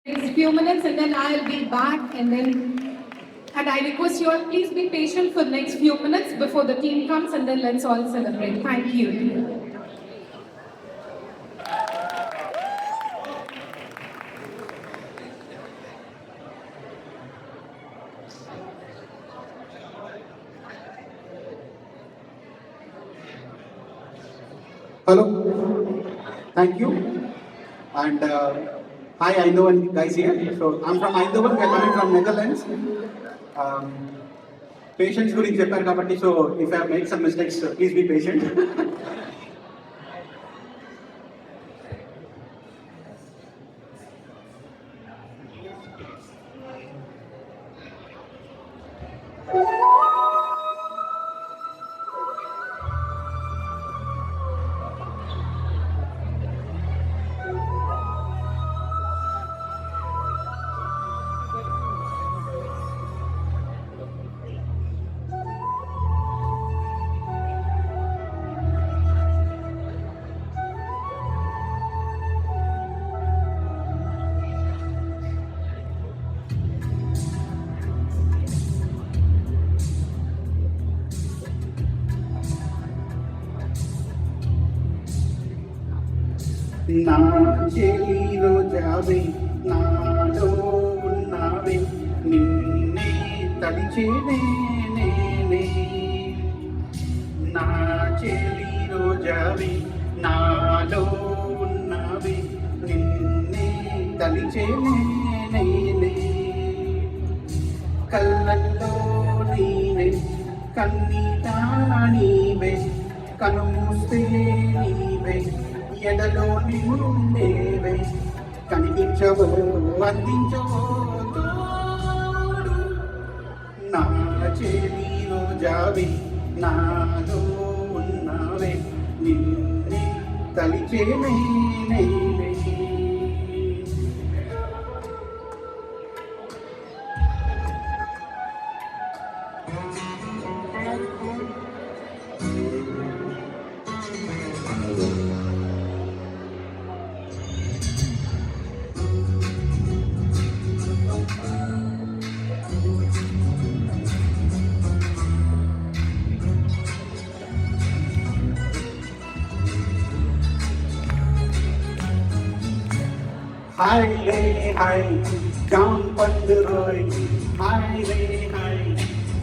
next few minutes and then I'll be back and I request you all please be patient for the next few minutes before the team comes and then let's all celebrate. Thank you. Hello, thank you. And hi, Eindhoven guys here. So I'm from Eindhoven, we're coming from Netherlands. Patience guరించి చెప్పారు కాబట్టి so if I have made some mistakes, please be patient. నా చెలిలో జావే నాలో ఉన్నావే నిన్నే తలిచేనే నేనే నా చెలిలో జావే నాలో ఉన్నావే నిన్నే తలిచేనే నేనే కళ్ళల్లో నీవే కన్నీట నీవే కనుమూస్తే నీవే ఎడలో నిన్నేవే కనిపించవో అందించవో తోడు నా చెలిలో జావి నాలో ఉన్నావే నిన్నే తలిచేనే నేనే Hi re hi jam panduroi hi re hi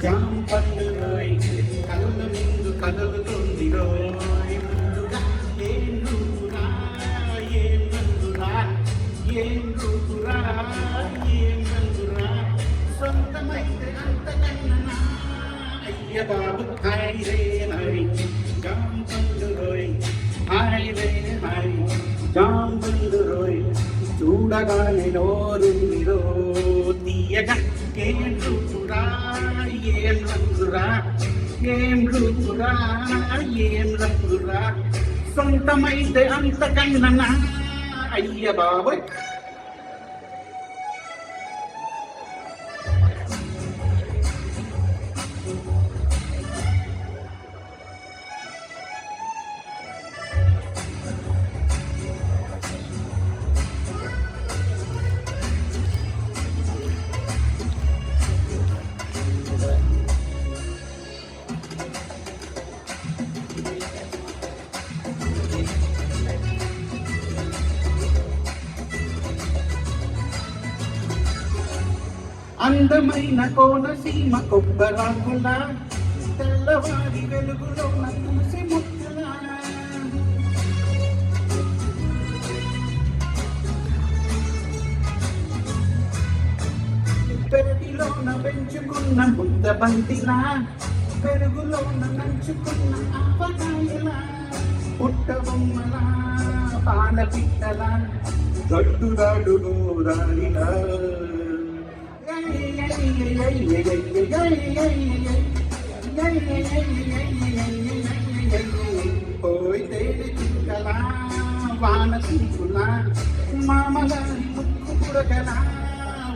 jam panduroi kallu mindu kadalutundi roi munduga em rupura em mandura em rupura em mandura sontamaite anta kannana ayya babu hi re hi jam panduroi hi re hi jam panduroi చూడగానే నోరుందిరో తీయగా ఏం రుచురా ఏం రంగురా ఏం రుచురా ఏం రంగురా సొంతమైతే అంతకన్నా అయ్య బాబోయ్ అందమైన కోనసీమ కొబ్బరాకుల తెల్లవారి వెలుగులో తులసి ముక్కల పెరటిలోన పెంచుకున్న ముద్ద బంతిలా పెరుగులోన నంచుకున్న ఆపకాయలా పుట్టబొమ్మల పాల పిట్టల గట్టురాడు గోదారిలా పోయి తేలి చుక్కల వాన చుక్కుల మామగారి ముక్కు పుడకల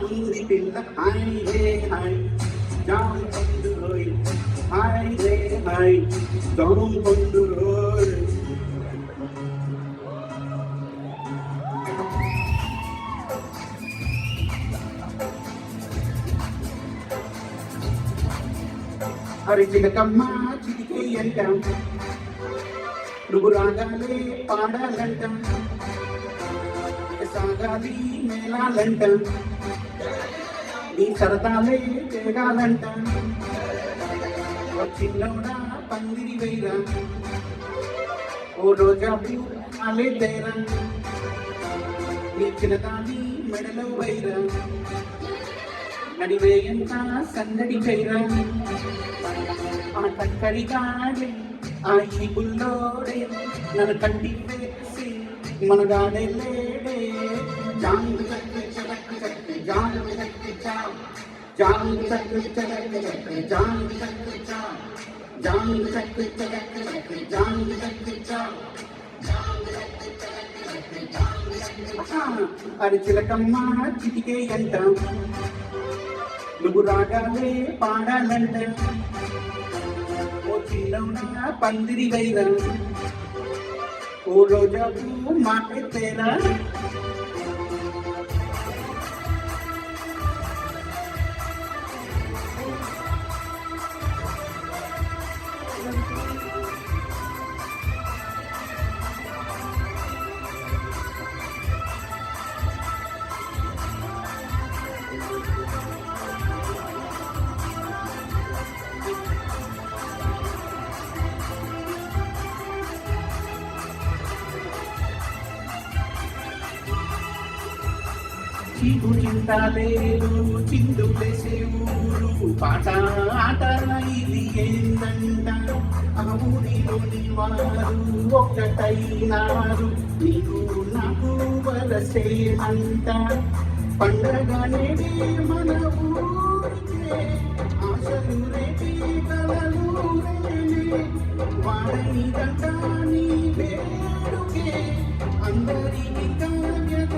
ఉంది పిల్ల హాయ్ రే హాయ్ జామ్ పండు రోయ్ హాయ్ రే హాయ్ జామ్ పండు రోయ్ అరి చిలకమ్మ చిటికే అంట నువ్వు రాగాలే పాడాలంట సాగాలి మేళాలంట నీ సరదాలే తిరగాలంట చిన్నోడా పందిరి వేరా ఓ రోజా పూలే తేరా నీ చిన్నదాని మెడలో వైరా నడివేయంతా సందడి చైరా ఆ కక్కడిగాడే ఆ ఈ బుల్లోడే నన్ను కంటి వేసి మనగాడే లేడే జాంగు చక్కె చలక్కు చక్కె జాంగు చక్కె చావ్ జాంగు చక్కె చలక్కు చక్కె జాంగు చక్కె చావ్ జాంగు చక్కె చలక్కు చక్కె జాంగు చక్కె చావ్ అరి చిలకమ్మ చిటికే అంట నువ్వు రాగాలే పాడాలంట ఓ చిన్నవునా పందిరి వైరా ఓ రోజా పూ మాటే తేరా చీకు చింతాలేరు చిందు వేసే ఊరు పాట ఆట ఇది ఏందంట ఆ ఊరిలోని వారు ఒక్కటైనారు నీకు నాకు వరసే అంట పండగనేది మన ఊరికే ఆశలు రేపి కలలు రేలే వాడని గంట నీ వేడుకే అందరికీ కావ్యత